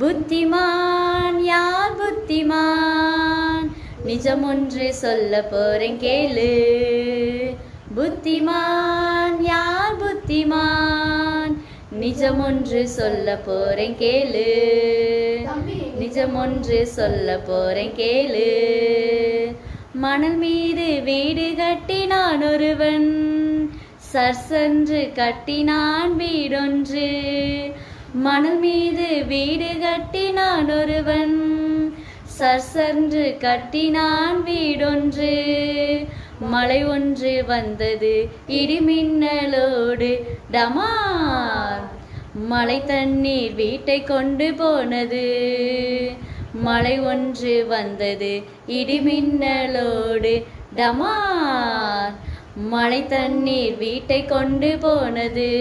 புத்திமான் யார் புத்திமான் நிஜமொன்று சொல்ல போறேன் கேளு புத்திமான் யார் புத்திமான் நிஜமொன்று சொல்ல போறேன் கேளு நிஜமொன்று சொல்ல போறேன் கேளு மணல் மீது வீடு கட்டினான் ஒருவன் சர்சென்று கட்டினான் வீடொன்று மணல் மீது வீடு கட்டினான் ஒருவன் சர்சென்று கட்டினான் வீடொன்று மழை ஒன்று வந்தது இடிமின்னலோடு டமார் மழை தண்ணீர் வீட்டை கொண்டு போனது மழை ஒன்று வந்தது இடிமின்னலோடு டமார் மழை தண்ணீர் வீட்டை கொண்டு போனது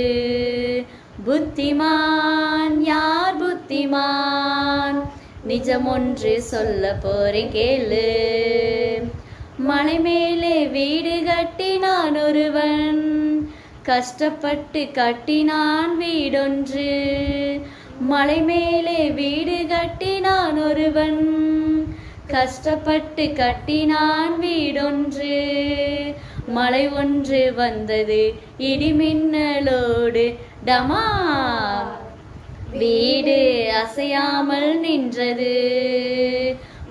புத்திமான் யார் புத்திமான் நிஜமொன்று சொல்ல போறேன் கேளு மலை மேலே வீடு கட்டினான் ஒருவன் கஷ்டப்பட்டு கட்டினான் வீடொன்று மலை மேலே வீடு கட்டினான் ஒருவன் கஷ்டப்பட்டு கட்டினான் வீடொன்று மழை ஒன்று வந்தது இடிமின்னலோடு டமா வீடு அசையாமல் நின்றது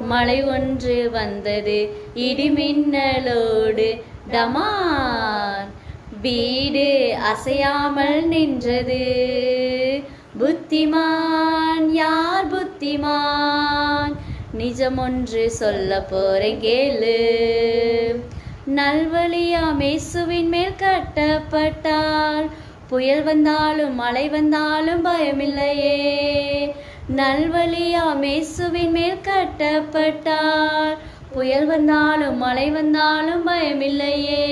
மழை ஒன்று வந்தது இடிமின்னலோடு டமார் வீடு அசையாமல் நின்றது புத்திமான் யார் புத்திமான் நிஜமொன்று சொல்ல போறேன் கேளு நல்வழியாம் இயேசுவின் மேல் கட்டப்பட்டால் புயல் வந்தாலும் மழை வந்தாலும் பயமில்லையே நல்வழியாம் இயேசுவின் மேல் கட்டப்பட்டால் புயல் வந்தாலும் மழை வந்தாலும் பயமில்லையே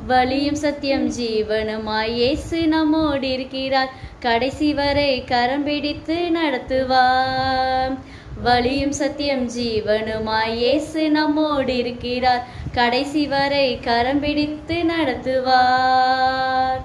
வழியும் சத்தியம் ஜீவனுமாய் இயேசு நம்மோடு இருக்கிறார் கடைசி வரை கரம் பிடித்து நடத்துவார் வழியும் சத்தியம் ஜீவனுமாய் இயேசு நம்மோடு இருக்கிறார் கடைசி வரை கரம் பிடித்து நடத்துவார்